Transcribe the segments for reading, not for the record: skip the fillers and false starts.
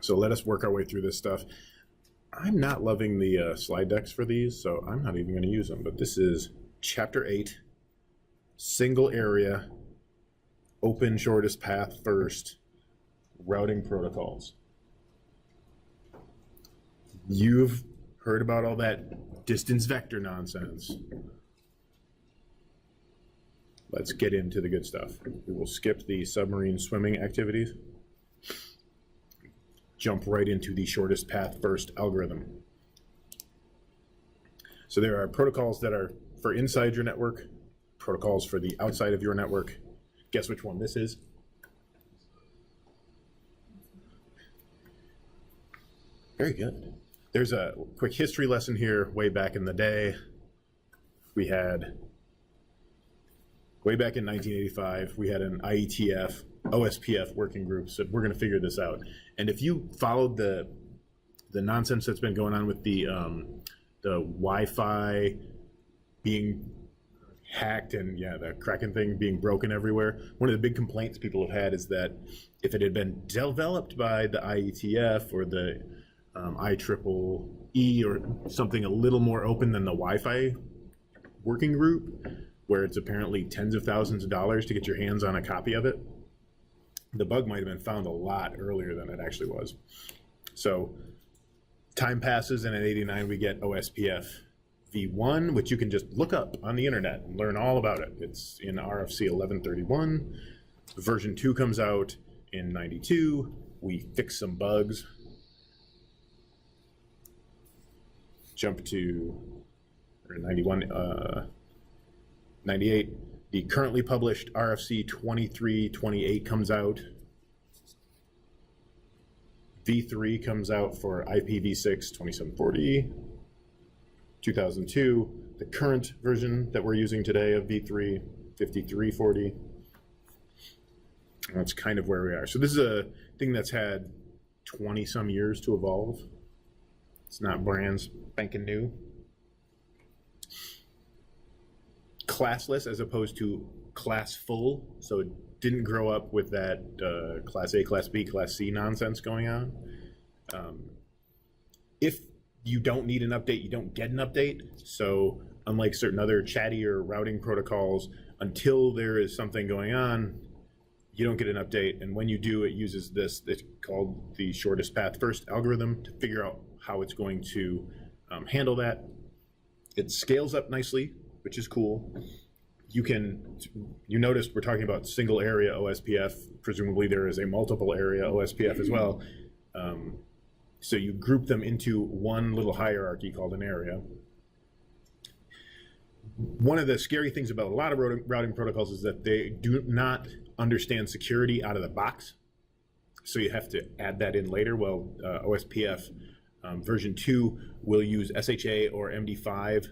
So let us work our way through this stuff. I'm not loving the slide decks for these, so I'm not even going to use them. But this is Chapter 8, Single Area, Open Shortest Path First, Routing Protocols. You've heard about all that distance vector nonsense. Let's get into the good stuff. We will skip the submarine swimming activities. Jump right into the shortest path first algorithm. So there are protocols that are for inside your network, protocols for the outside of your network. Guess which one this is? Very good. There's a quick history lesson here. Way back in the day, we had, way back in 1985, we had an IETF, OSPF working group, said we're going to figure this out. And if you followed the nonsense that's been going on with the Wi-Fi being hacked and the Kraken thing being broken everywhere, one of the big complaints people have had is that if it had been developed by the IETF or the IEEE or something a little more open than the Wi-Fi working group, where it's apparently tens of thousands of dollars to get your hands on a copy of it, the bug might have been found a lot earlier than it actually was. So time passes, and in '89 we get OSPF v1, which you can just look up on the internet and learn all about it. It's in RFC 1131. Version 2 comes out in '92. We fix some bugs. Jump to 91, 98. The currently published RFC 2328 comes out. V3 comes out for IPv6 2740. 2002, the current version that we're using today of V3, 5340. That's kind of where we are. So this is a thing that's had 20 some years to evolve. It's not brand spanking new. Classless as opposed to classful, so it didn't grow up with that Class A, Class B, Class C nonsense going on. If you don't need an update, you don't get an update. So unlike certain other chatty or routing protocols, until there is something going on, you don't get an update. And when you do, it uses this, it's called the shortest path first algorithm to figure out how it's going to handle that. It scales up nicely, which is cool. You noticed we're talking about single area OSPF. Presumably there is a multiple area OSPF as well. So you group them into one little hierarchy called an area. One of the scary things about a lot of routing protocols is that they do not understand security out of the box. So you have to add that in later. Well, OSPF version 2 will use SHA or MD5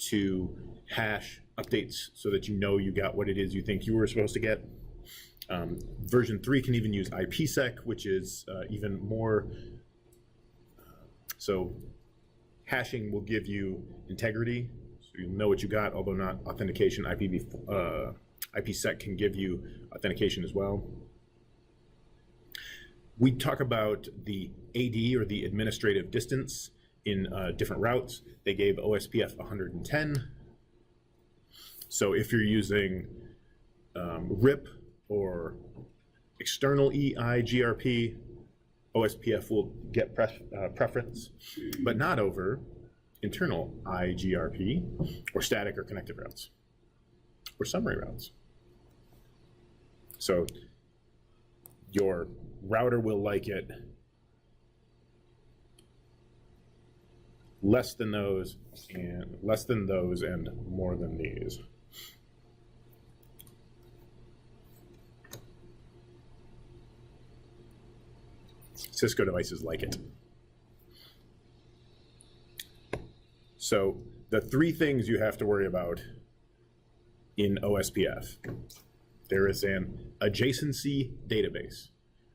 to hash updates so that you know you got what it is you think you were supposed to get. Version 3 can even use IPsec, which is even more. So hashing will give you integrity, so you know what you got, although not authentication. IPsec can give you authentication as well. We talk about the AD, or the administrative distance, in different routes. They gave OSPF 110. So if you're using RIP or external EIGRP, OSPF will get preference, but not over internal IGRP or static or connected routes or summary routes. So your router will like it less than those and more than these. Cisco devices like it. So the three things you have to worry about in OSPF. There is an adjacency database.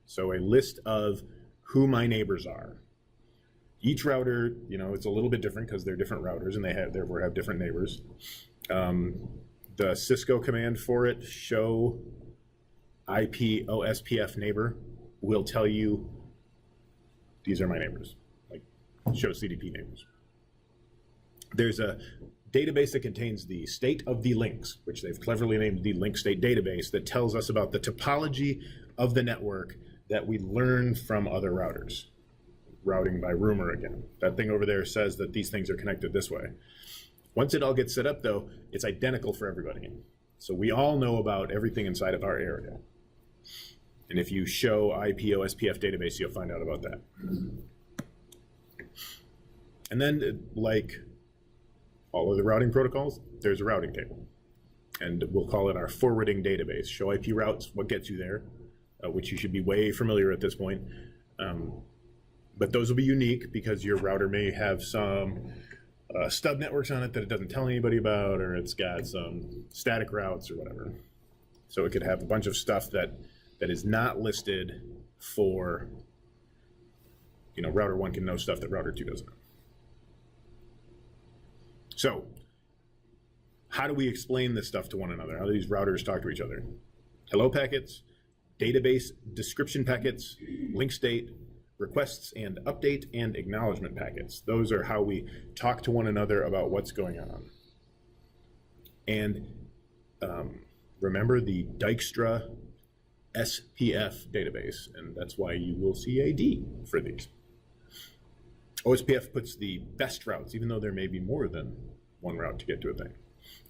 So a list of who my neighbors are. Each router, it's a little bit different because they're different routers and they therefore have different neighbors. The Cisco command for it, show IP OSPF neighbor, will tell you these are my neighbors, like show CDP neighbors. There's a database that contains the state of the links, which they've cleverly named the link state database, that tells us about the topology of the network that we learn from other routers. Routing by rumor again. That thing over there says that these things are connected this way. Once it all gets set up though, it's identical for everybody. So we all know about everything inside of our area. And if you show IP-OSPF database, you'll find out about that. And then, like all of the routing protocols, there's a routing table. And we'll call it our forwarding database. Show IP routes, what gets you there, which you should be way familiar at this point. But those will be unique because your router may have some stub networks on it that it doesn't tell anybody about, or it's got some static routes or whatever. So it could have a bunch of stuff that is not listed for, you know, router 1 can know stuff that router 2 doesn't know. So how do we explain this stuff to one another? How do these routers talk to each other? Hello packets, database description packets, link state, requests and update and acknowledgement packets. Those are how we talk to one another about what's going on. And remember the Dijkstra SPF database, and that's why you will see a D for these. OSPF puts the best routes, even though there may be more than one route to get to a thing,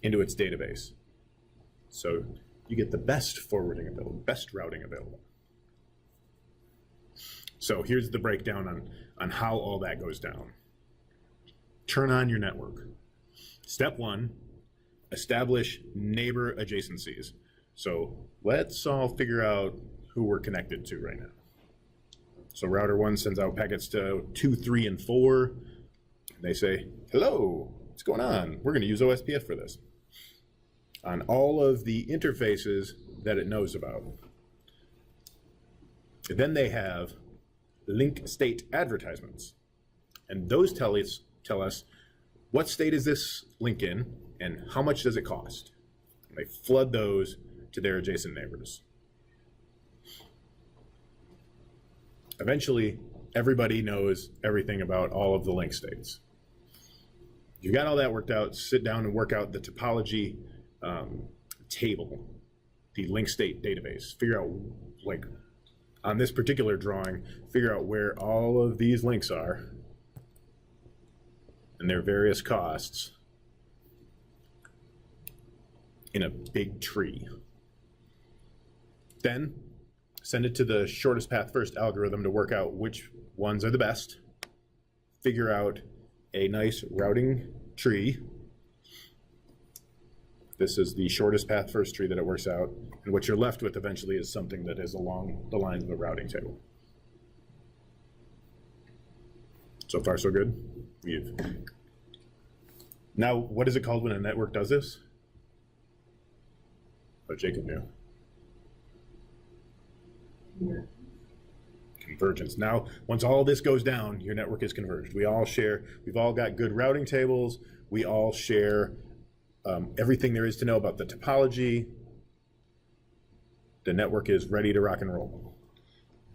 into its database. So you get the best forwarding available, best routing available. So here's the breakdown on how all that goes down. Turn on your network. Step 1, establish neighbor adjacencies. So let's all figure out who we're connected to right now. So router 1 sends out packets to 2, 3, and 4. And they say, hello, what's going on? We're going to use OSPF for this. On all of the interfaces that it knows about. Then they have link state advertisements. And those tell us what state is this link in and how much does it cost. And they flood those to their adjacent neighbors. Eventually, everybody knows everything about all of the link states. You got all that worked out, sit down and work out the topology table, the link state database. Figure out, like, on this particular drawing, figure out where all of these links are and their various costs in a big tree. Then send it to the shortest path first algorithm to work out which ones are the best, figure out a nice routing tree. This is the shortest path first tree that it works out, and what you're left with eventually is something that is along the lines of a routing table. So far, so good. Now, what is it called when a network does this? Oh, Jacob knew. Yeah. Convergence. Now, once all this goes down, your network is converged. We all share, we've all got good routing tables. We all share everything there is to know about the topology. The network is ready to rock and roll.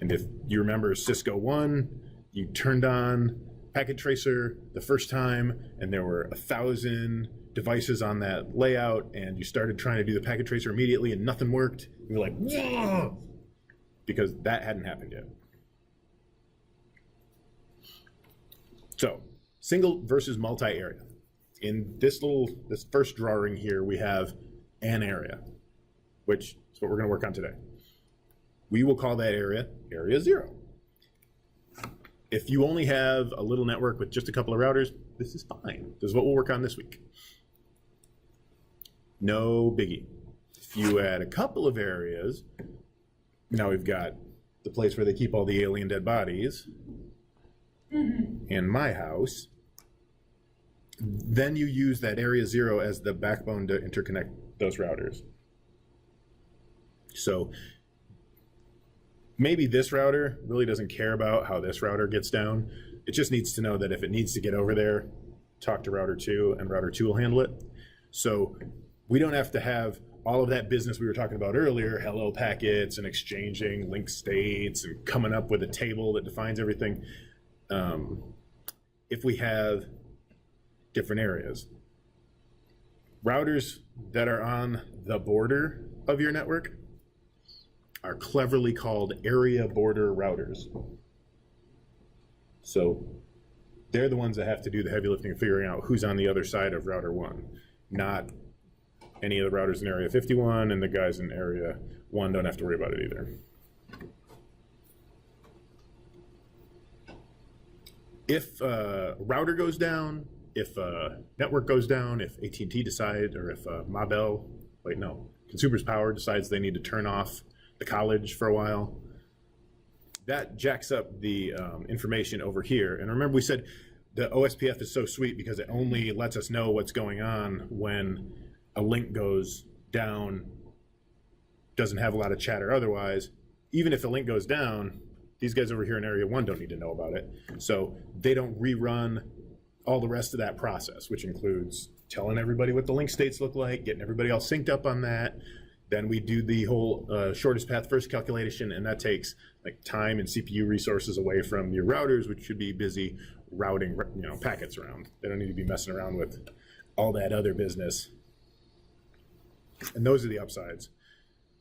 And if you remember Cisco 1, you turned on packet tracer the first time and there were 1,000 devices on that layout and you started trying to do the packet tracer immediately and nothing worked. You were like, whoa! Because that hadn't happened yet. So, single versus multi-area. In this first drawing here, we have an area, which is what we're going to work on today. We will call that area, area 0. If you only have a little network with just a couple of routers, this is fine. This is what we'll work on this week. No biggie. If you add a couple of areas, now we've got the place where they keep all the alien dead bodies in my house. Then you use that area 0 as the backbone to interconnect those routers. So maybe this router really doesn't care about how this router gets down. It just needs to know that if it needs to get over there, talk to router 2 and router 2 will handle it. So we don't have to have all of that business we were talking about earlier, hello packets and exchanging link states and coming up with a table that defines everything, if we have different areas. Routers that are on the border of your network are cleverly called area border routers. So they're the ones that have to do the heavy lifting of figuring out who's on the other side of router 1, not any of the routers in area 51, and the guys in area 1 don't have to worry about it either. If a router goes down, if a network goes down, if AT&T decide, or if Consumers Power decides they need to turn off the college for a while, that jacks up the information over here. And remember we said the OSPF is so sweet because it only lets us know what's going on when a link goes down, doesn't have a lot of chatter otherwise. Even if the link goes down, these guys over here in area 1 don't need to know about it. So they don't rerun all the rest of that process, which includes telling everybody what the link states look like, getting everybody all synced up on that. Then we do the whole shortest path first calculation, and that takes like time and CPU resources away from your routers, which should be busy routing packets around. They don't need to be messing around with all that other business. And those are the upsides.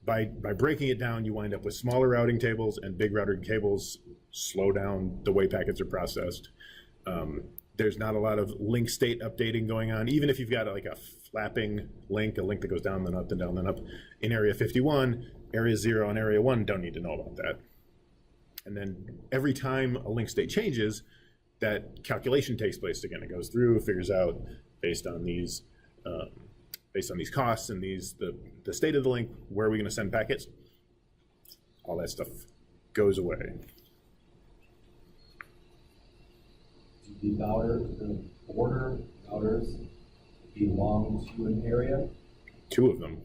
By breaking it down, you wind up with smaller routing tables, and big routing tables slow down the way packets are processed. There's not a lot of link state updating going on. Even if you've got like a flapping link, a link that goes down, then up, then down, then up. In area 51, area 0 and area 1 don't need to know about that. And then every time a link state changes, that calculation takes place again. It goes through, figures out based on these costs and the state of the link, where are we going to send packets? All that stuff goes away. The border routers belong to an area? 2 of them.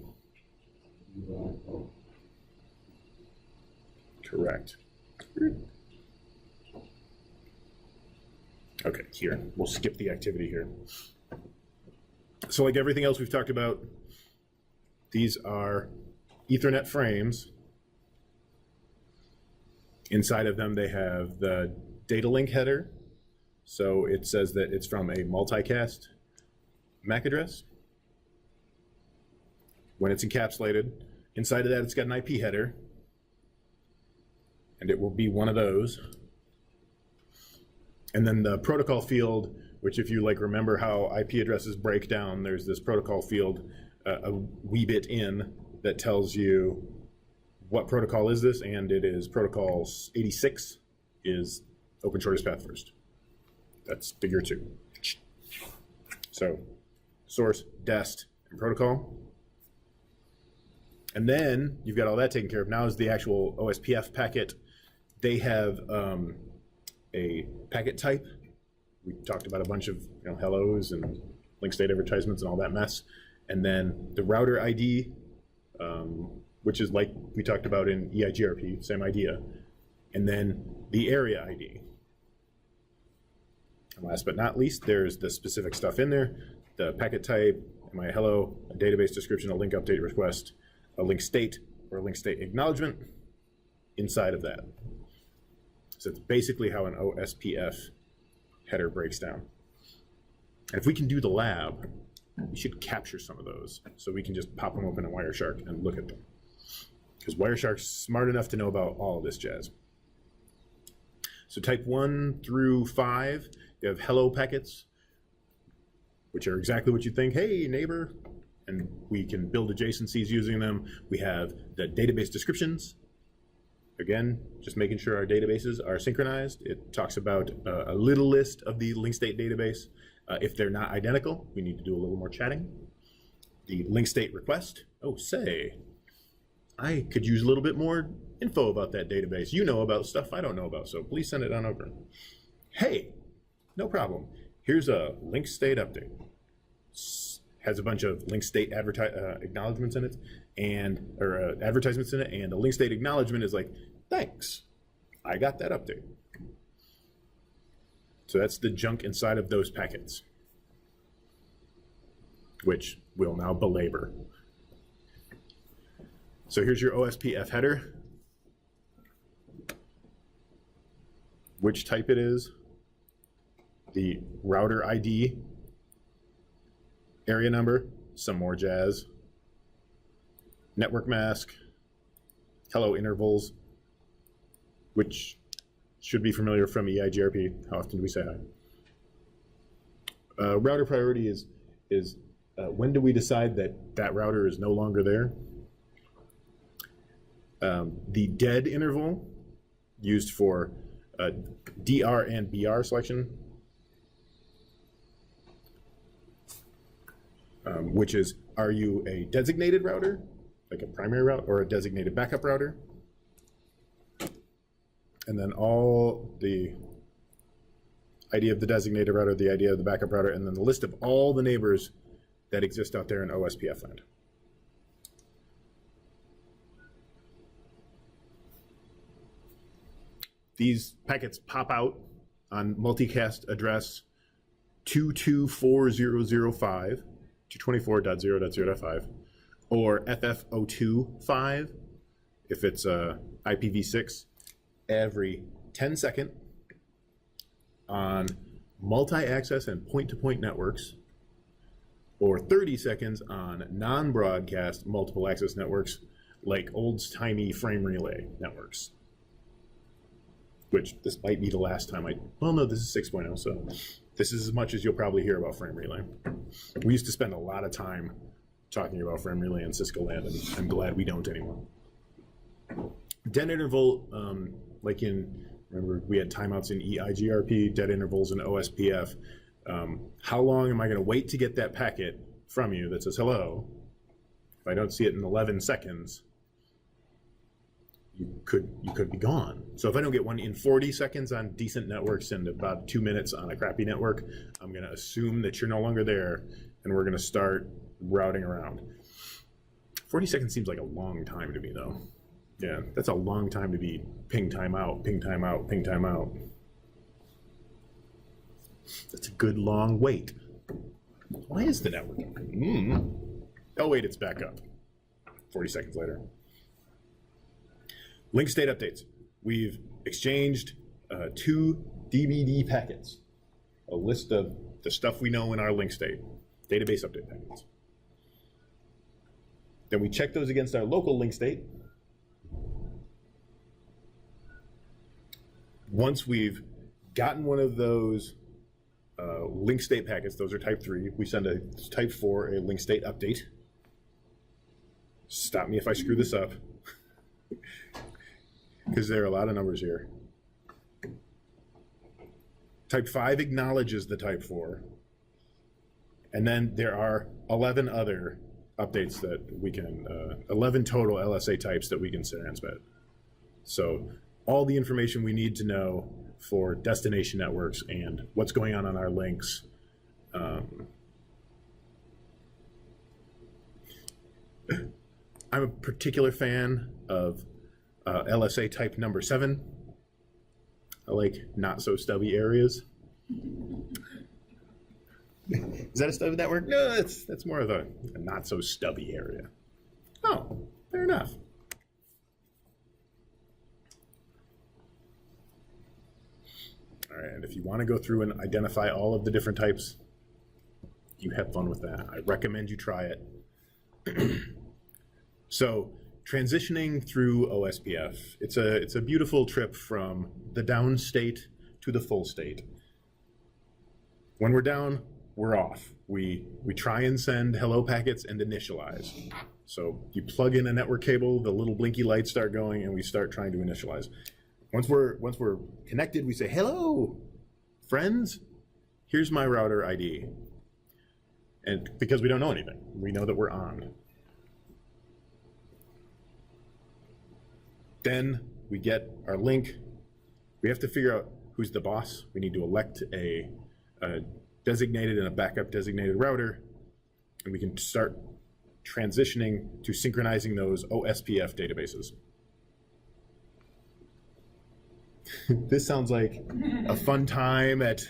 Correct. Okay, here. We'll skip the activity here. So like everything else we've talked about, these are Ethernet frames. Inside of them, they have the data link header. So it says that it's from a multicast MAC address. When it's encapsulated, inside of that, it's got an IP header. And it will be one of those. And then the protocol field, which if you remember how IP addresses break down, there's this protocol field a wee bit in that tells you what protocol is this, and it is protocol 86 is open shortest path first. That's figure 2. So source, dest, and protocol. And then you've got all that taken care of. Now is the actual OSPF packet. They have a packet type. We talked about a bunch of hellos and link state advertisements and all that mess. And then the router ID, which is like we talked about in EIGRP, same idea. And then the area ID. And last but not least, there's the specific stuff in there, the packet type, my hello, a database description, a link update request, a link state, or a link state acknowledgement inside of that. So it's basically how an OSPF header breaks down. And if we can do the lab, we should capture some of those so we can just pop them open in Wireshark and look at them. Because Wireshark's smart enough to know about all of this jazz. So type 1 through 5, you have hello packets, which are exactly what you think, hey, neighbor, and we can build adjacencies using them. We have the database descriptions. Again, just making sure our databases are synchronized. It talks about a little list of the link state database. If they're not identical, we need to do a little more chatting. The link state request. Oh, say, I could use a little bit more info about that database. You know about stuff I don't know about, so please send it on over. Hey, no problem. Here's a link state update. Has a bunch of link state acknowledgments in it, or advertisements in it, and the link state acknowledgement is like, thanks, I got that update. So that's the junk inside of those packets, which we'll now belabor. So here's your OSPF header, which type it is, the router ID, area number, some more jazz, network mask, hello intervals, which should be familiar from EIGRP. How often do we say hi? Router priority is when do we decide that that router is no longer there? The dead interval used for DR and BR selection, which is, are you a designated router, like a primary route, or a designated backup router? And then all the ID of the designated router, the ID of the backup router, and then the list of all the neighbors that exist out there in OSPF land. These packets pop out on multicast address 224005, 224.0.0.5, or FF025 if it's IPv6, every 10 second on multi-access and point-to-point networks, or 30 seconds on non-broadcast multiple access networks like old-timey frame relay networks. Which this might be the last time well, no, this is 6.0, so this is as much as you'll probably hear about frame relay. We used to spend a lot of time talking about frame relay in Cisco land, and I'm glad we don't anymore. Dead interval, remember we had timeouts in EIGRP, dead intervals in OSPF. How long am I going to wait to get that packet from you that says hello? If I don't see it in 11 seconds, you could be gone. So if I don't get one in 40 seconds on decent networks and about 2 minutes on a crappy network, I'm going to assume that you're no longer there, and we're going to start routing around. 40 seconds seems like a long time to me, though. Yeah, that's a long time to be ping timeout, ping timeout, ping timeout. That's a good long wait. Why is the network? Oh wait, it's back up. 40 seconds later. Link state updates. We've exchanged 2 DBD packets, a list of the stuff we know in our link state, database update packets. Then we check those against our local link state. Once we've gotten one of those link state packets, those are type 3, we send a type 4, a link state update. Stop me if I screw this up, because there are a lot of numbers here. Type 5 acknowledges the type 4, and then there are 11 other updates that we can, 11 total LSA types that we can transmit. So all the information we need to know for destination networks and what's going on our links. I'm a particular fan of LSA type number 7. I like not so stubby areas. Is that a stubby network? No, that's more of a not so stubby area. Oh, fair enough. All right, and if you want to go through and identify all of the different types, you have fun with that. I recommend you try it. So transitioning through OSPF, it's a beautiful trip from the down state to the full state. When we're down, we're off. We try and send hello packets and initialize. So you plug in a network cable, the little blinky lights start going, and we start trying to initialize. Once we're connected, we say, hello, friends, here's my router ID. And because we don't know anything, we know that we're on. Then we get our link. We have to figure out who's the boss. We need to elect a designated and a backup designated router, and we can start transitioning to synchronizing those OSPF databases. This sounds like a fun time at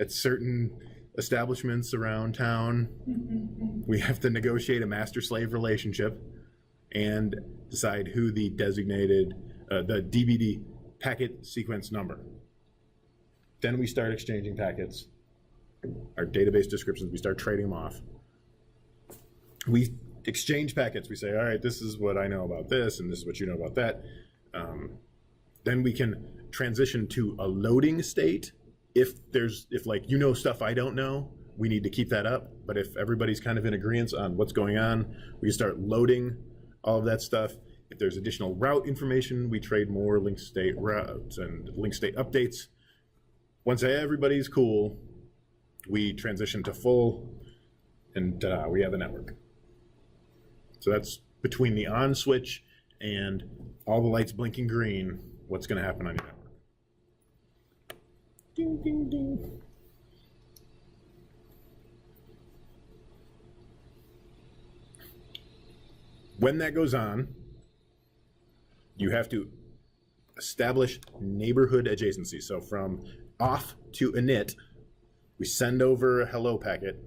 certain establishments around town. We have to negotiate a master-slave relationship, and decide who the designated, the DBD packet sequence number. Then we start exchanging packets, our database descriptions, we start trading them off. We exchange packets. We say, all right, this is what I know about this, and this is what you know about that. Then we can transition to a loading state. If like you know stuff I don't know, we need to keep that up. But if everybody's kind of in agreement on what's going on, we start loading all of that stuff. If there's additional route information, we trade more link state routes and link state updates. Once everybody's cool, we transition to full, and we have a network. So that's between the on switch and all the lights blinking green, what's going to happen on your network. Ding, ding, ding. When that goes on, you have to establish neighborhood adjacency. So from off to init, we send over a hello packet.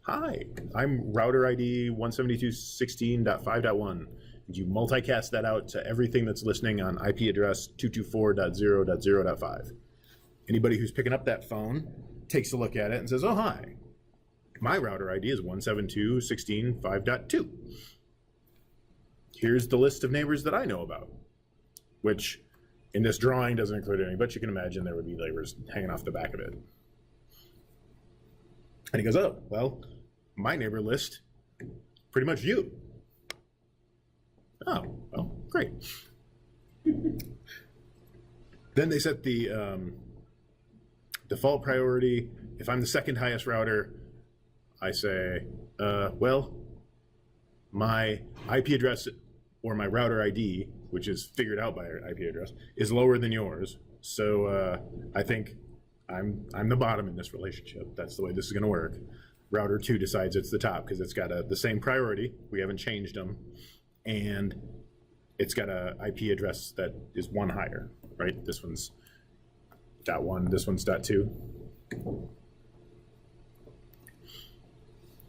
Hi, I'm router ID 172.16.5.1. You multicast that out to everything that's listening on IP address 224.0.0.5. Anybody who's picking up that phone takes a look at it and says, oh, hi, my router ID is 172.16.5.2. Here's the list of neighbors that I know about, which in this drawing doesn't include any, but you can imagine there would be neighbors hanging off the back of it. And he goes, oh, well, my neighbor list, pretty much you. Oh, well, great. Then they set the default priority. If I'm the second highest router, I say, well, my IP address or my router ID, which is figured out by our IP address, is lower than yours. So I think I'm the bottom in this relationship. That's the way this is going to work. Router 2 decides it's the top because it's got the same priority. We haven't changed them. And it's got a IP address that is one higher, right? This one's .1, this one's .2.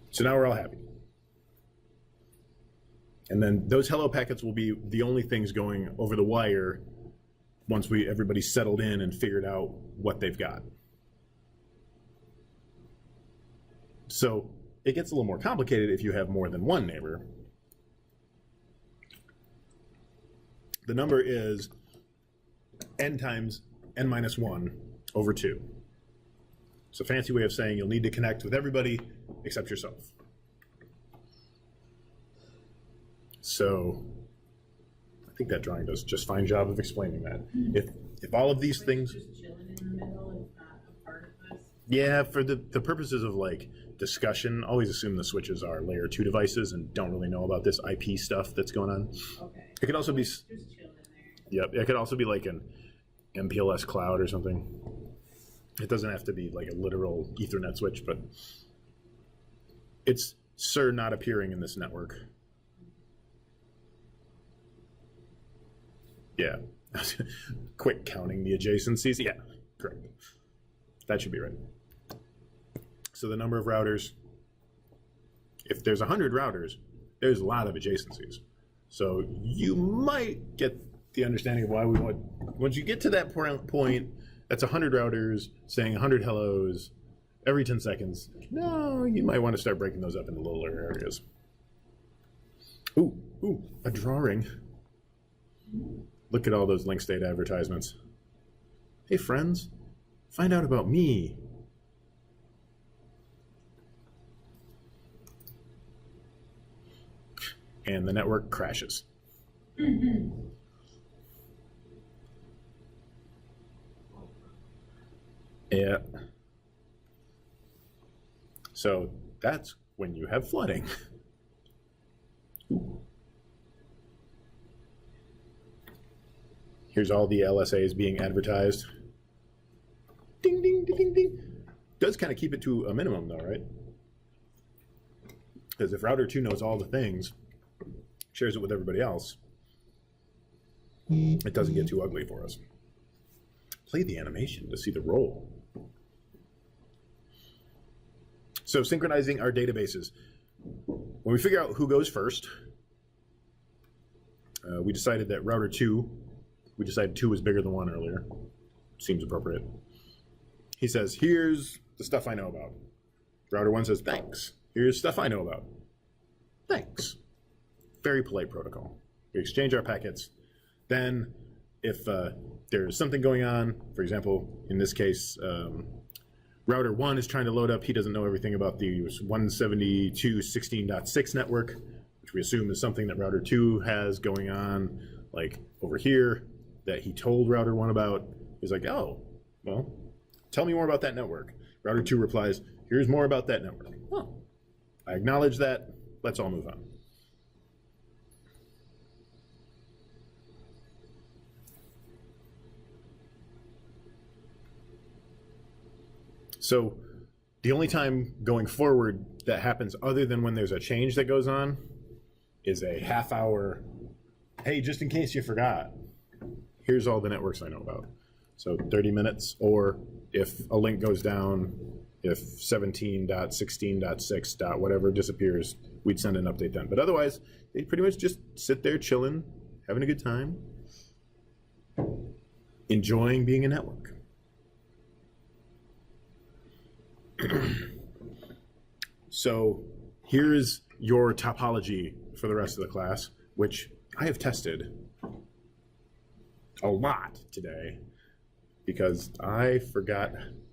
So now we're all happy. And then those hello packets will be the only things going over the wire once everybody's settled in and figured out what they've got. So it gets a little more complicated if you have more than one neighbor. The number is n times n minus 1 over 2. It's a fancy way of saying you'll need to connect with everybody except yourself. So I think that drawing does just a fine job of explaining that. If all of these things, just chilling in the middle, it's not a part of this. yeah, for the purposes of like discussion, always assume the switches are layer 2 devices and don't really know about this IP stuff that's going on. Okay. It could also be, Just chilling there. yep, it could also be like an MPLS cloud or something. It doesn't have to be like a literal Ethernet switch, but it's not appearing in this network. Yeah. Quick counting the adjacencies. Yeah, correct. That should be right. So the number of routers, if there's 100 routers, there's a lot of adjacencies. So you might get the understanding of why we want, once you get to that point, that's 100 routers saying 100 hellos every 10 seconds. No, you might want to start breaking those up into littler areas. Ooh, a drawing. Look at all those link state advertisements. Hey friends, find out about me. And the network crashes. Yeah. So that's when you have flooding. Ooh. Here's all the LSAs being advertised. Ding, ding, ding, ding, ding. Does kind of keep it to a minimum though, right? Because if router 2 knows all the things, shares it with everybody else, it doesn't get too ugly for us. Play the animation to see the roll. So synchronizing our databases. When we figure out who goes first, We decided that router 2, we decided 2 was bigger than 1 earlier. Seems appropriate. He says, here's the stuff I know about. Router 1 says, thanks. Here's stuff I know about. Thanks. Very polite protocol. We exchange our packets. Then, if there's something going on, for example, in this case, router 1 is trying to load up. He doesn't know everything about the 172.16.6 network, which we assume is something that router 2 has going on, like over here, that he told router 1 about. He's like, oh, well, tell me more about that network. Router 2 replies, here's more about that network. Oh, I acknowledge that. Let's all move on. So the only time going forward that happens other than when there's a change that goes on is a half-hour, hey, just in case you forgot, here's all the networks I know about. So 30 minutes, or if a link goes down, if 17.16.6. whatever disappears, we'd send an update then. But otherwise, they pretty much just sit there chilling, having a good time, enjoying being a network. So here's your topology for the rest of the class, which I have tested a lot today because I forgot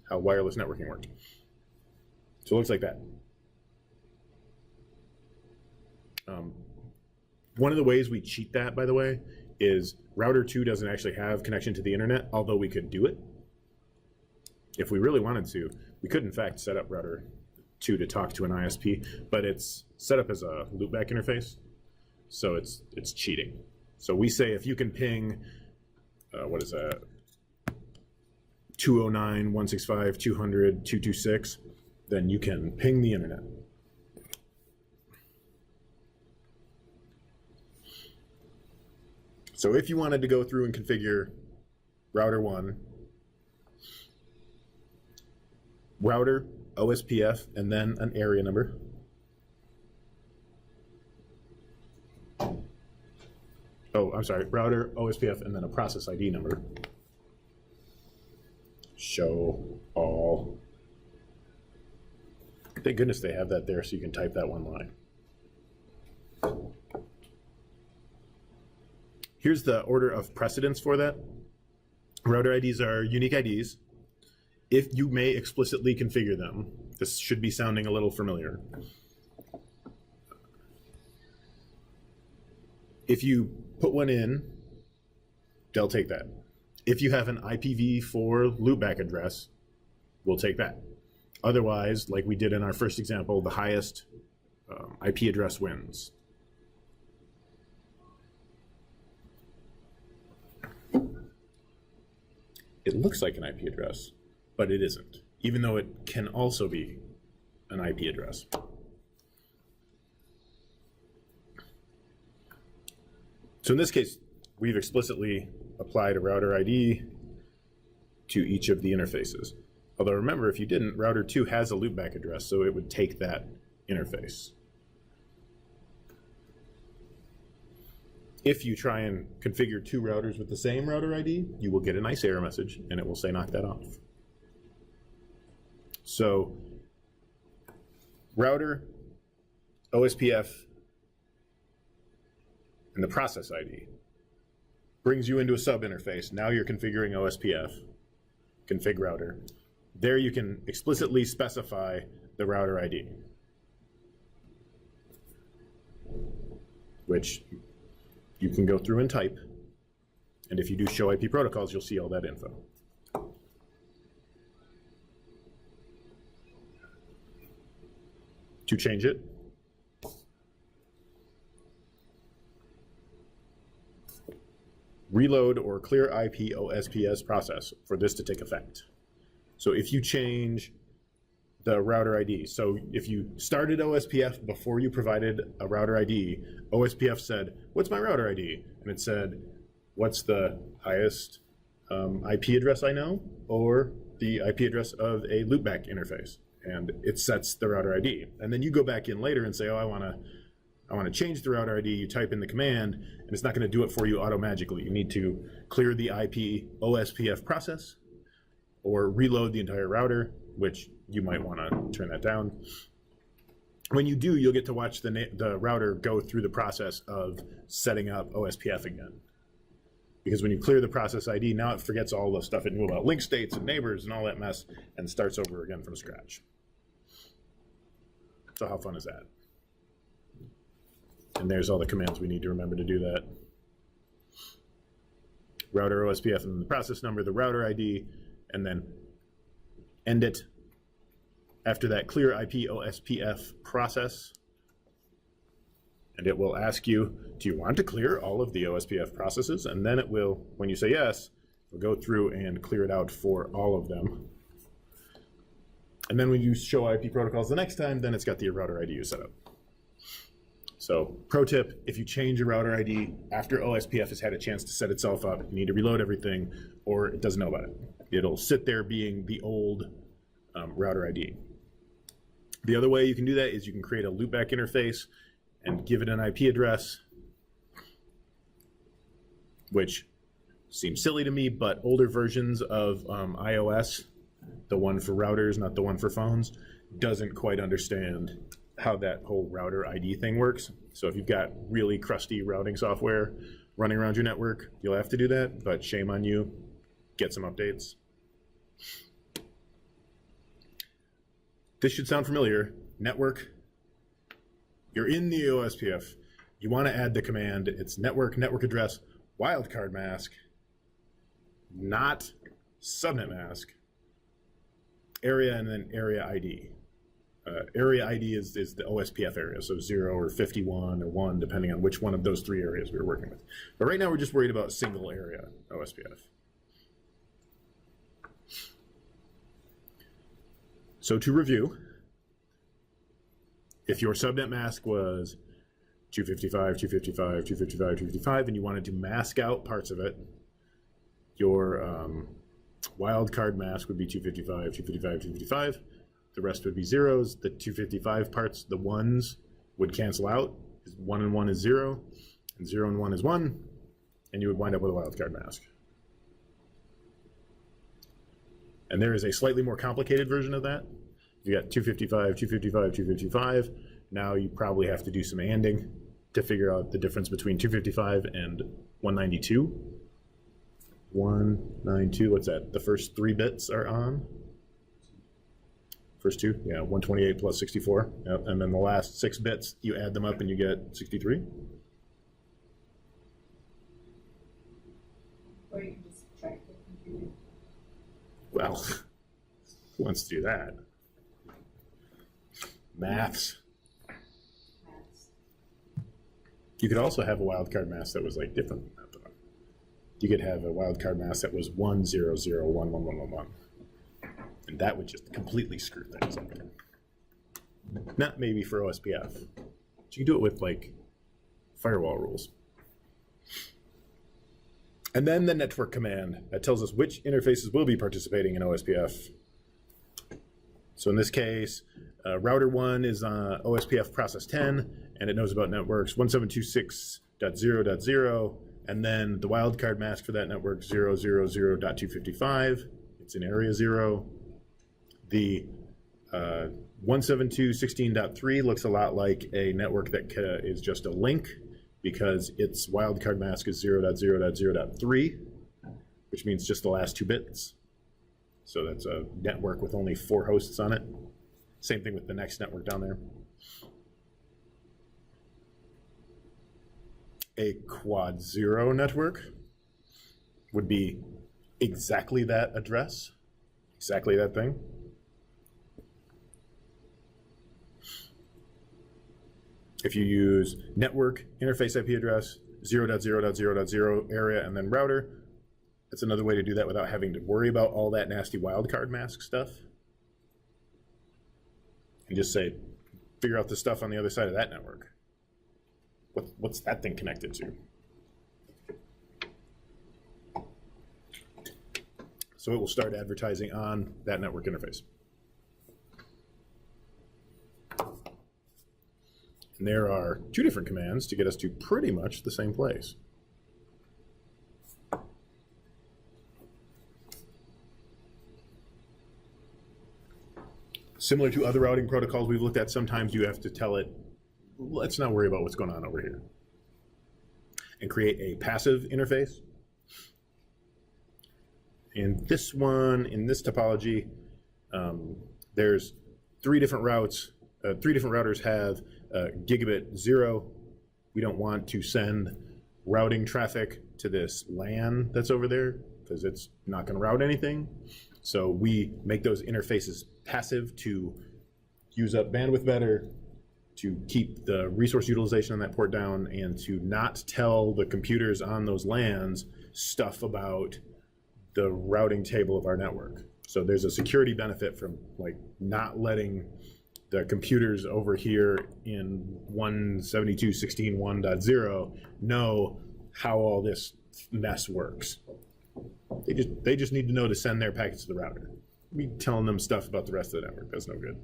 how wireless networking worked. So it looks like that. One of the ways we cheat that, by the way, is router 2 doesn't actually have connection to the internet, although we could do it. If we really wanted to, we could in fact set up router 2 to talk to an ISP, but it's set up as a loopback interface, so it's cheating. So we say if you can ping, what is that, 209.165.200.226, then you can ping the internet. So if you wanted to go through and configure router 1, router, OSPF, and then an area number. Oh, I'm sorry, router, OSPF, and then a process ID number. Show all. Thank goodness they have that there so you can type that one line. Here's the order of precedence for that. Router IDs are unique IDs. If you may explicitly configure them, this should be sounding a little familiar. If you put one in, they'll take that. If you have an IPv4 loopback address, we'll take that. Otherwise, like we did in our first example, the highest IP address wins. It looks like an IP address, but it isn't, even though it can also be an IP address. So in this case, we've explicitly applied a router ID to each of the interfaces. Although remember, if you didn't, router 2 has a loopback address, so it would take that interface. If you try and configure 2 routers with the same router ID, you will get a nice error message, and it will say knock that off. So router, OSPF, and the process ID brings you into a sub interface. Now you're configuring OSPF, config router. There you can explicitly specify the router ID, which you can go through and type. And if you do show IP protocols, you'll see all that info. To change it, reload or clear IP OSPF process for this to take effect. So if you change the router ID, so if you started OSPF before you provided a router ID, OSPF said, what's my router ID? And it said, what's the highest IP address I know, or the IP address of a loopback interface? And it sets the router ID. And then you go back in later and say, oh, I want I want to change the router ID, you type in the command, and it's not going to do it for you automatically. You need to clear the IP OSPF process or reload the entire router, which you might want to turn that down. When you do, you'll get to watch the router go through the process of setting up OSPF again. Because when you clear the process ID, now it forgets all the stuff it knew about link states and neighbors and all that mess and starts over again from scratch. So how fun is that? And there's all the commands we need to remember to do that. Router OSPF and the process number, the router ID, and then end it. After that, clear IP OSPF process. And it will ask you, do you want to clear all of the OSPF processes? And then it will, when you say yes, it'll go through and clear it out for all of them. And then when you show IP protocols the next time, then it's got the router ID you set up. So pro tip, if you change your router ID after OSPF has had a chance to set itself up, you need to reload everything or it doesn't know about it. It'll sit there being the old router ID. The other way you can do that is you can create a loopback interface and give it an IP address, which seems silly to me, but older versions of iOS, the one for routers, not the one for phones, doesn't quite understand how that whole router ID thing works. So if you've got really crusty routing software running around your network, you'll have to do that, but shame on you. Get some updates. This should sound familiar. Network. You're in the OSPF. You want to add the command. It's network address, wildcard mask, not subnet mask, area, and then area ID. Area ID is the OSPF area, so 0 or 51 or 1, depending on which one of those 3 areas we're working with. But right now we're just worried about single area OSPF. So to review, if your subnet mask was 255, 255, 255, 255, and you wanted to mask out parts of it, your wildcard mask would be 255, 255, 255. The rest would be zeros. The 255 parts, the ones, would cancel out. 1 and 1 is 0, and 0 and 1 is 1, and you would wind up with a wildcard mask. And there is a slightly more complicated version of that. You got 255, 255, 255. Now you probably have to do some ANDing to figure out the difference between 255 and 192. 192, what's that? The first 3 bits are on. First 2, yeah, 128 plus 64. Yep. And then the last 6 bits, you add them up and you get 63. Or you can just check the computer. Well, who wants to do that? Maths. You could also have a wildcard mask that was like different. You could have a wildcard mask that was 100111111. And that would just completely screw things up. Not maybe for OSPF. But you can do it with like firewall rules. And then the network command that tells us which interfaces will be participating in OSPF. So in this case, router 1 is OSPF process 10, and it knows about networks 172.6.0.0, and then the wildcard mask for that network 000.255. It's in area 0. The 172.16.3 looks a lot like a network that is just a link, because its wildcard mask is 0.0.0.3, which means just the last 2 bits. So that's a network with only 4 hosts on it. Same thing with the next network down there. A quad 0 network would be exactly that address, exactly that thing. If you use network, interface IP address, 0.0.0.0 area, and then router, that's another way to do that without having to worry about all that nasty wildcard mask stuff. And just say, figure out the stuff on the other side of that network. What's that thing connected to? So it will start advertising on that network interface. And there are two different commands to get us to pretty much the same place. Similar to other routing protocols we've looked at, sometimes you have to tell it, let's not worry about what's going on over here, and create a passive interface. In this one, in this topology, there's three different routes. Three different routers have gigabit 0. We don't want to send routing traffic to this LAN that's over there because it's not going to route anything. So we make those interfaces passive to use up bandwidth better, to keep the resource utilization on that port down, and to not tell the computers on those LANs stuff about the routing table of our network. So there's a security benefit from like not letting the computers over here in 172.16.1.0 know how all this mess works. They just need to know to send their packets to the router. Me telling them stuff about the rest of the network, that's no good.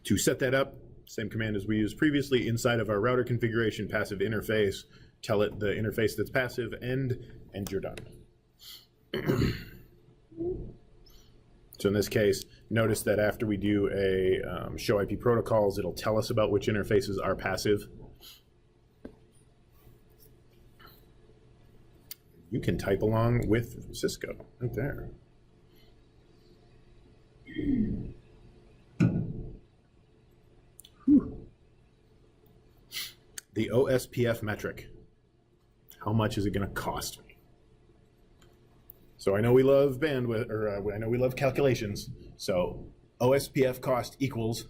To set that up, same command as we used previously, inside of our router configuration, passive interface, tell it the interface that's passive, and you're done. So in this case, notice that after we do a show IP protocols, it'll tell us about which interfaces are passive. You can type along with Cisco right there. Whew. The OSPF metric. How much is it going to cost me? So I know we love bandwidth, or I know we love calculations. So OSPF cost equals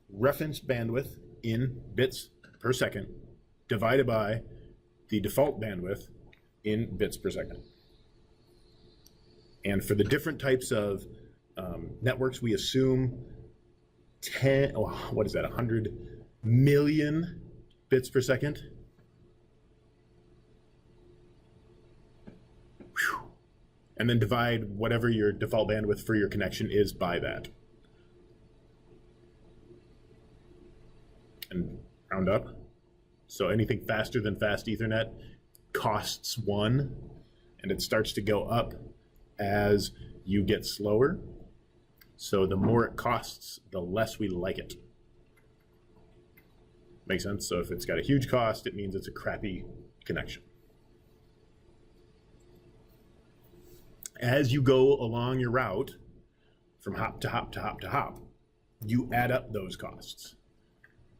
reference bandwidth in bits per second divided by the default bandwidth in bits per second. And for the different types of networks, we assume 100 million bits per second. Whew. And then divide whatever your default bandwidth for your connection is by that. And round up. So anything faster than fast Ethernet costs 1, and it starts to go up as you get slower. So the more it costs, the less we like it. Makes sense? So if it's got a huge cost, it means it's a crappy connection. As you go along your route, from hop to hop to hop to hop, you add up those costs.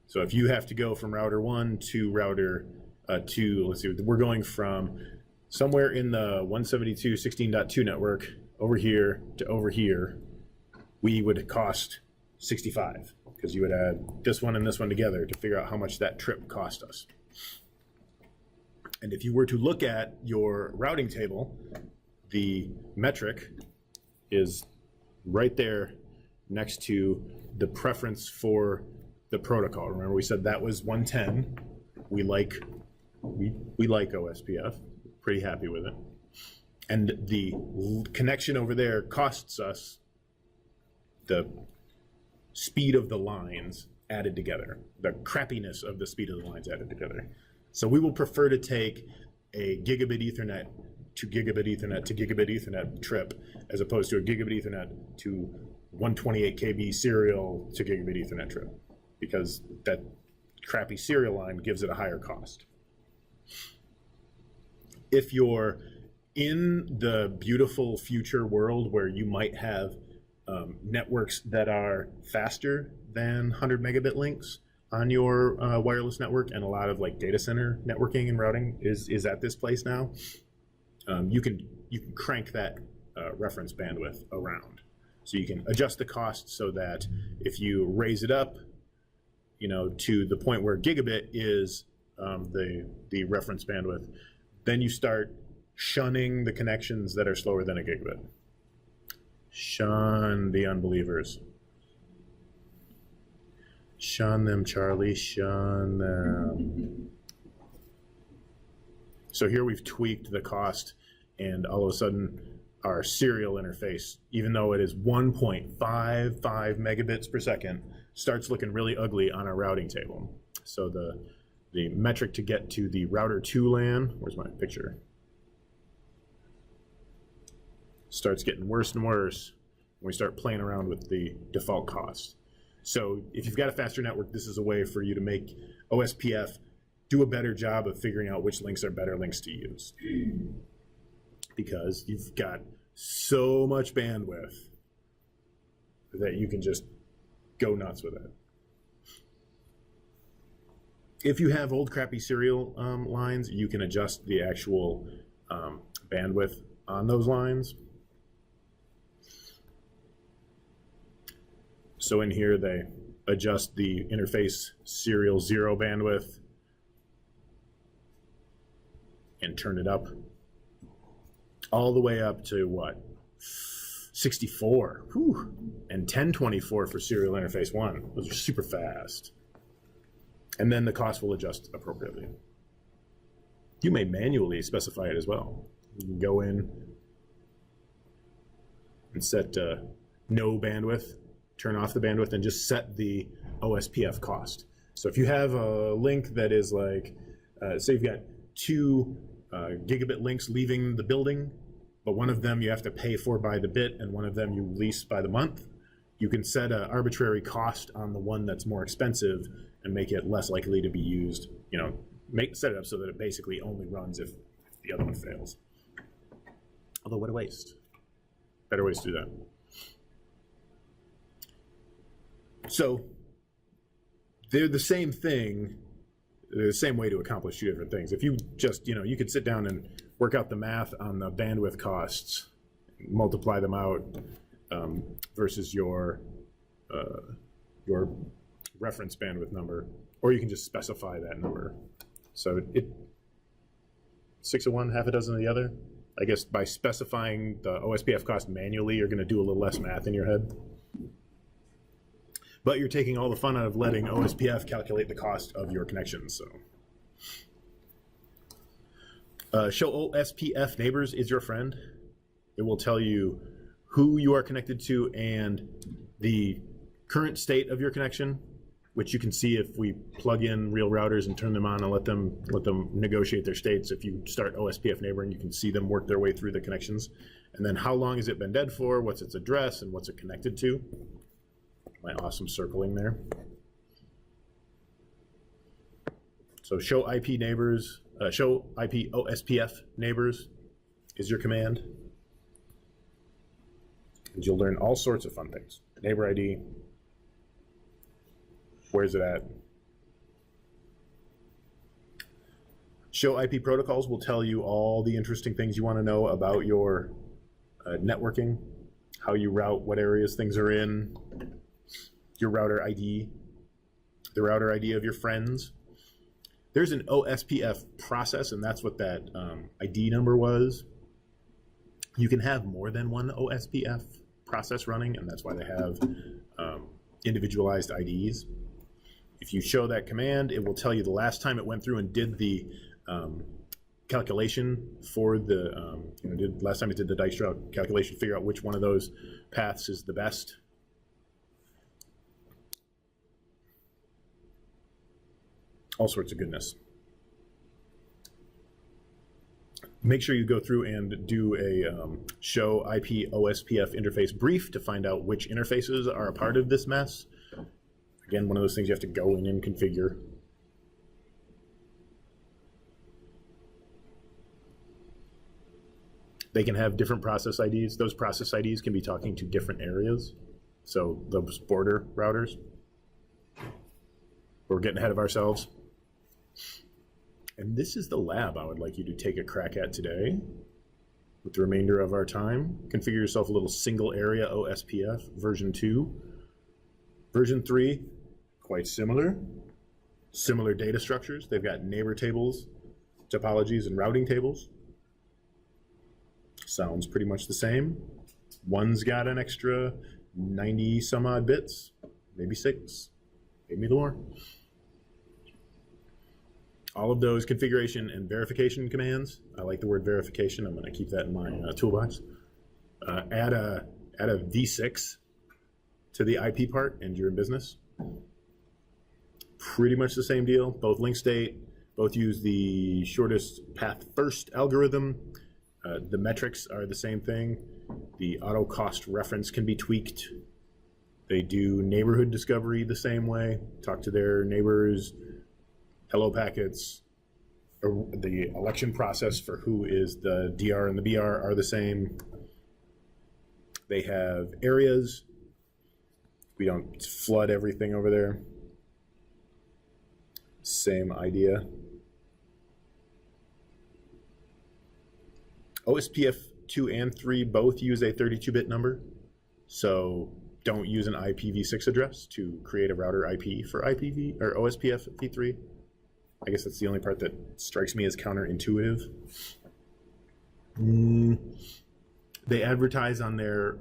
So if you have to go from router 1 to router 2, let's see, we're going from somewhere in the 172.16.2 network over here to over here, we would cost 65 because you would add this one and this one together to figure out how much that trip cost us. And if you were to look at your routing table, the metric is right there next to the preference for the protocol. Remember we said that was 110. We like OSPF, pretty happy with it. And the connection over there costs us the speed of the lines added together, the crappiness of the speed of the lines added together. So we will prefer to take a gigabit Ethernet to gigabit Ethernet to gigabit Ethernet trip as opposed to a gigabit Ethernet to 128 KB serial to gigabit Ethernet trip, because that crappy serial line gives it a higher cost. If you're in the beautiful future world where you might have networks that are faster than 100 megabit links on your wireless network, and a lot of like data center networking and routing is at this place now, you can crank that reference bandwidth around. So you can adjust the cost so that if you raise it up, to the point where gigabit is the reference bandwidth, then you start shunning the connections that are slower than a gigabit. Shun the unbelievers. Shun them, Charlie, shun them. So here we've tweaked the cost, and all of a sudden our serial interface, even though it is 1.55 megabits per second, starts looking really ugly on our routing table. So the metric to get to the router 2 LAN, where's my picture? Starts getting worse and worse when we start playing around with the default cost. So if you've got a faster network, this is a way for you to make OSPF do a better job of figuring out which links are better links to use. Because you've got so much bandwidth that you can just go nuts with it. If you have old crappy serial lines, you can adjust the actual bandwidth on those lines. So in here, they adjust the interface serial 0 bandwidth and turn it up all the way up to what? 64. Whew. And 1024 for serial interface 1. Those are super fast. And then the cost will adjust appropriately. You may manually specify it as well. You can go in and set no bandwidth, turn off the bandwidth, and just set the OSPF cost. So if you have a link that is like, say you've got 2 gigabit links leaving the building, but one of them you have to pay for by the bit and one of them you lease by the month, you can set an arbitrary cost on the one that's more expensive and make it less likely to be used. You know, set it up so that it basically only runs if the other one fails. Although what a waste. Better ways to do that. So they're the same thing. They're the same way to accomplish 2 different things. If you just, you could sit down and work out the math on the bandwidth costs, multiply them out versus your reference bandwidth number, or you can just specify that number. So 6 of one, half a dozen of the other. I guess by specifying the OSPF cost manually, you're going to do a little less math in your head. But you're taking all the fun out of letting OSPF calculate the cost of your connections. So, show OSPF neighbors is your friend. It will tell you who you are connected to and the current state of your connection, which you can see if we plug in real routers and turn them on and let them negotiate their states. If you start OSPF neighboring, you can see them work their way through the connections. And then how long has it been dead for, what's its address, and what's it connected to. My awesome circling there. So show IP neighbors, show IP OSPF neighbors is your command. And you'll learn all sorts of fun things. Neighbor ID. Where's it at? Show IP protocols will tell you all the interesting things you want to know about your networking, how you route, what areas things are in, your router ID, the router ID of your friends. There's an OSPF process, and that's what that ID number was. You can have more than one OSPF process running, and that's why they have individualized IDs. If you show that command, it will tell you the last time it went through and did the calculation for the, last time it did the Dijkstra calculation, figure out which one of those paths is the best. All sorts of goodness. Make sure you go through and do a show IP OSPF interface brief to find out which interfaces are a part of this mess. Again, one of those things you have to go in and configure. They can have different process IDs. Those process IDs can be talking to different areas. So those border routers. We're getting ahead of ourselves. And this is the lab I would like you to take a crack at today. With the remainder of our time, configure yourself a little single area OSPF version 2. Version 3, quite similar. Similar data structures. They've got neighbor tables, topologies, and routing tables. Sounds pretty much the same. One's got an extra 90 some odd bits, maybe 6, maybe more. All of those configuration and verification commands. I like the word verification. I'm going to keep that in my toolbox. Add a v6 to the IP part and you're in business. Pretty much the same deal. Both link state, both use the shortest path first algorithm. The metrics are the same thing. The auto cost reference can be tweaked. They do neighborhood discovery the same way. Talk to their neighbors, hello packets. The election process for who is the DR and the BR are the same. They have areas. We don't flood everything over there. Same idea. OSPF 2 and 3 both use a 32-bit number, so don't use an IPv6 address to create a router IP for IPv or OSPF v3. I guess that's the only part that strikes me as counterintuitive. They advertise on their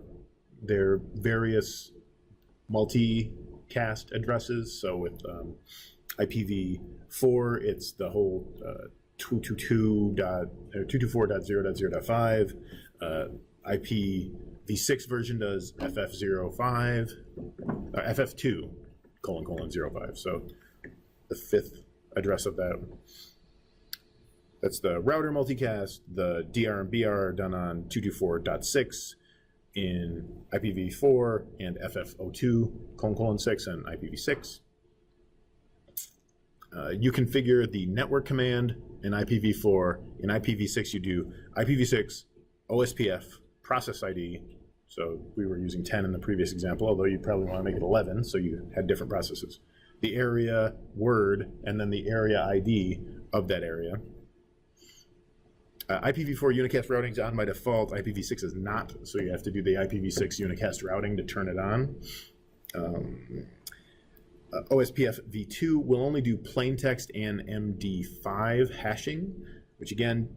various multicast addresses. So with IPv4, it's the whole 224.0.0.5. IPv6 version does FF05, FF2::05. So the fifth address of that. That's the router multicast. The DR and BR are done on 224.6 in IPv4 and FF02::6 and IPv6. You configure the network command in IPv4. In IPv6, you do IPv6 OSPF process ID. So we were using 10 in the previous example, although you probably want to make it 11, so you had different processes. The area word, and then the area ID of that area. IPv4 unicast routing is on by default. IPv6 is not, so you have to do the IPv6 unicast routing to turn it on. OSPF v2 will only do plain text and MD5 hashing, which again,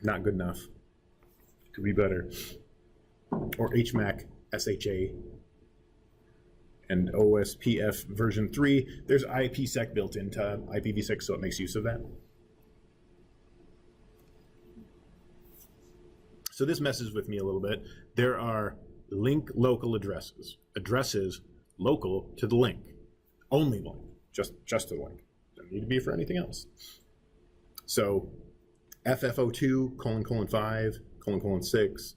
not good enough. Could be better. Or HMAC SHA. And OSPF version 3, there's IPsec built into IPv6, so it makes use of that. So this messes with me a little bit. There are link local addresses. Addresses local to the link. Only link. Just to the link. Doesn't need to be for anything else. So FF02::5::6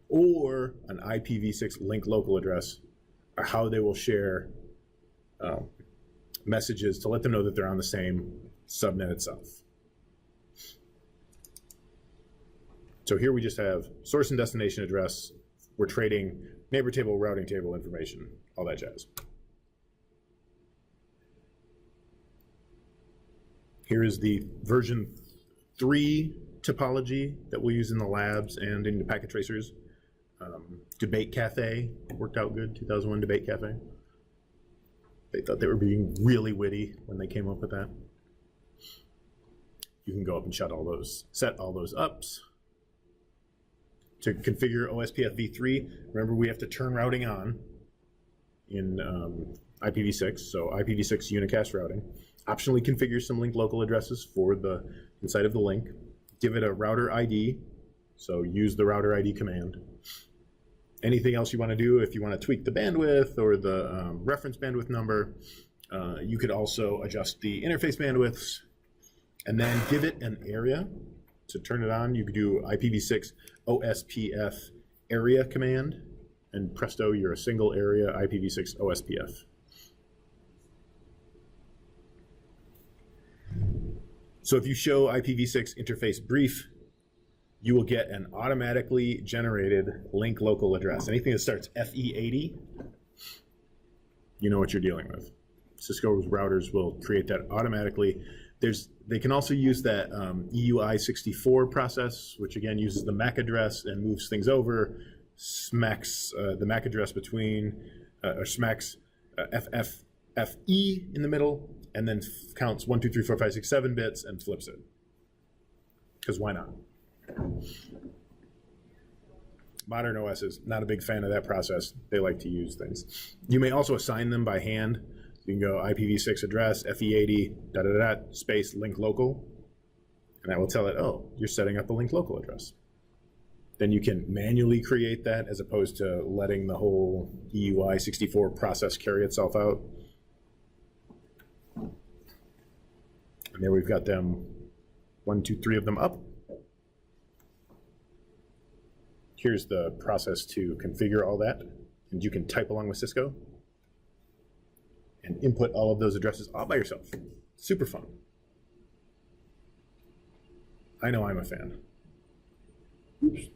or an IPv6 link local address are how they will share messages to let them know that they're on the same subnet itself. So here we just have source and destination address. We're trading neighbor table, routing table information, all that jazz. Here is the version 3 topology that we'll use in the labs and in the packet tracers. Debate Cafe worked out good, 2001 Debate Cafe. They thought they were being really witty when they came up with that. You can go up and set all those ups. To configure OSPF v3, remember we have to turn routing on in IPv6, so IPv6 unicast routing. Optionally configure some link local addresses for the inside of the link. Give it a router ID, so use the router ID command. Anything else you want to do, if you want to tweak the bandwidth or the reference bandwidth number, you could also adjust the interface bandwidths, and then give it an area. To turn it on, you could do IPv6 OSPF area command, and presto, you're a single area IPv6 OSPF. So if you show IPv6 interface brief, you will get an automatically generated link local address. Anything that starts FE80, you know what you're dealing with. Cisco's routers will create that automatically. They can also use that EUI64 process, which again uses the MAC address and moves things over, smacks the MAC address between, or smacks FFFE in the middle, and then counts 1, 2, 3, 4, 5, 6, 7 bits and flips it. Because why not? Modern OS is not a big fan of that process. They like to use things. You may also assign them by hand. You can go IPv6 address, FE80, space link local, and that will tell it, oh, you're setting up a link local address. then you can manually create that as opposed to letting the whole EUI 64 process carry itself out. And there we've got them, 1, 2, 3 of them up. Here's the process to configure all that. And you can type along with Cisco and input all of those addresses all by yourself. Super fun. I know I'm a fan. Oops.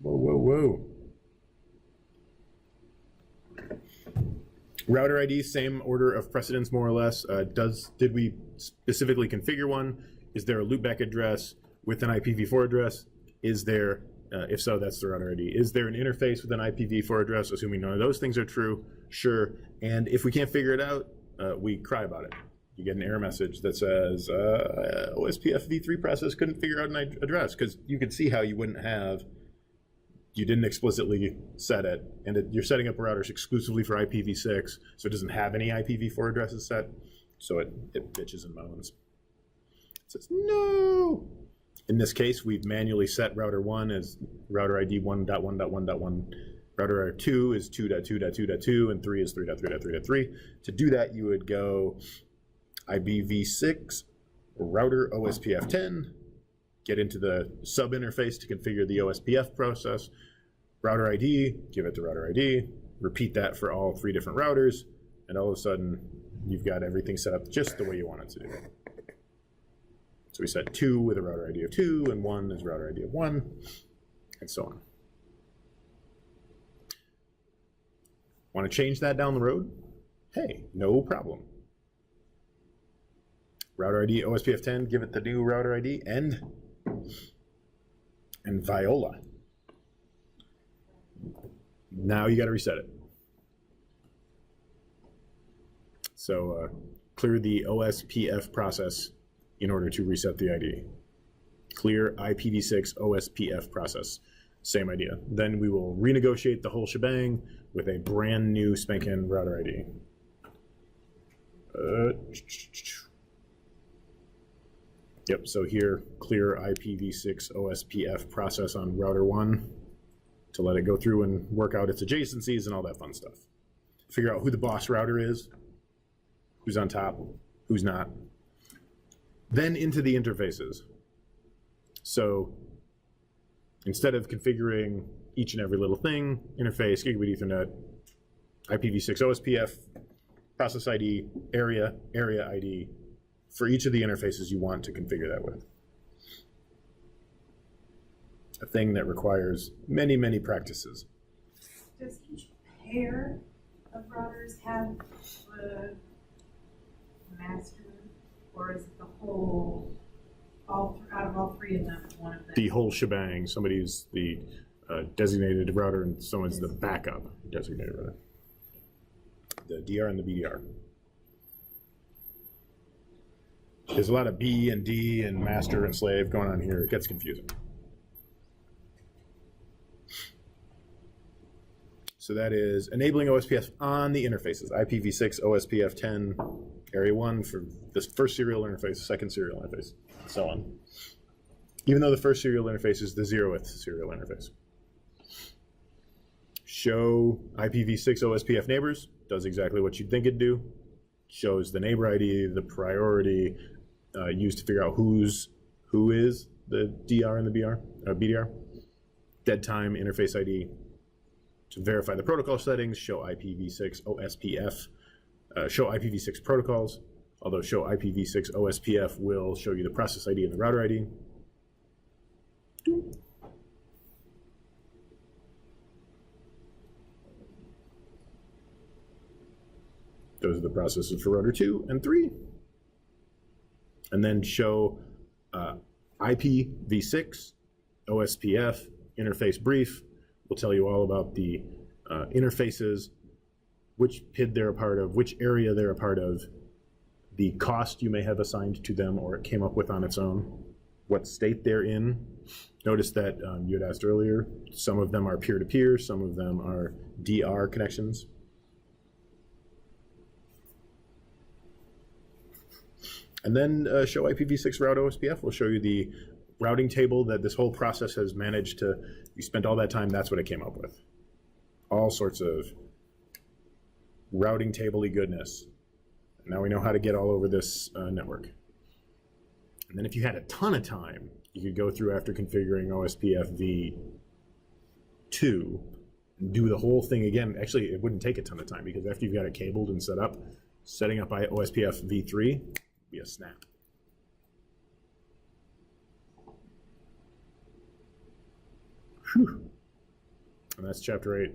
Whoa, whoa, whoa. Router ID, same order of precedence, more or less. Did we specifically configure one? Is there a loopback address with an IPv4 address? Is there, if so, that's the router ID. Is there an interface with an IPv4 address? Assuming none of those things are true, sure. And if we can't figure it out, we cry about it. You get an error message that says OSPF v3 process couldn't figure out an address, because you could see how you wouldn't have, you didn't explicitly set it, and you're setting up routers exclusively for IPv6, so it doesn't have any IPv4 addresses set, so it bitches and moans. It says, no! In this case, we've manually set router 1 as router ID 1.1.1.1. Router 2 is 2.2.2.2, and 3 is 3.3.3.3. To do that, you would go IPv6 router OSPF 10, get into the sub interface to configure the OSPF process, router ID, give it the router ID, repeat that for all 3 different routers, and all of a sudden you've got everything set up just the way you want it to do. So we set 2 with a router ID of 2, and 1 is router ID of 1, and so on. Want to change that down the road? Hey, no problem. Router ID OSPF 10, give it the new router ID, and Viola. Now you got to reset it. So clear the OSPF process in order to reset the ID. Clear IPv6 OSPF process. Same idea. Then we will renegotiate the whole shebang with a brand new spanking router ID. Yep, so here, clear IPv6 OSPF process on router 1 to let it go through and work out its adjacencies and all that fun stuff. Figure out who the boss router is, who's on top, who's not. Then into the interfaces. So instead of configuring each and every little thing, interface, gigabit Ethernet, IPv6 OSPF, process ID, area ID, for each of the interfaces you want to configure that with. A thing that requires many, many practices. Does each pair of routers have the master, or is it the whole, out of all 3 of them, one of them? The whole shebang. Somebody's the designated router and someone's the backup designated router. The DR and the BDR. There's a lot of B and D and master and slave going on here. It gets confusing. So that is enabling OSPF on the interfaces. IPv6 OSPF 10 area 1 for this first serial interface, second serial interface, and so on. Even though the first serial interface is the 0th serial interface. Show IPv6 OSPF neighbors, does exactly what you'd think it'd do. Shows the neighbor ID, the priority, used to figure out who is the DR and the BDR. Dead time interface ID to verify the protocol settings. Show IPv6 OSPF. Show IPv6 protocols. Although show IPv6 OSPF will show you the process ID and the router ID. Those are the processes for router 2 and 3. And then show IPv6 OSPF interface brief. Will tell you all about the interfaces, which PID they're a part of, which area they're a part of, the cost you may have assigned to them or it came up with on its own, what state they're in. Notice that you had asked earlier, some of them are peer-to-peer, some of them are DR connections. And then show IPv6 route OSPF will show you the routing table that this whole process has managed to, we spent all that time, that's what it came up with. All sorts of routing table-y goodness. Now we know how to get all over this network. And then if you had a ton of time, you could go through after configuring OSPF v2 and do the whole thing again. Actually, it wouldn't take a ton of time because after you've got it cabled and set up, setting up OSPF v3 would be a snap. Whew. And that's chapter 8.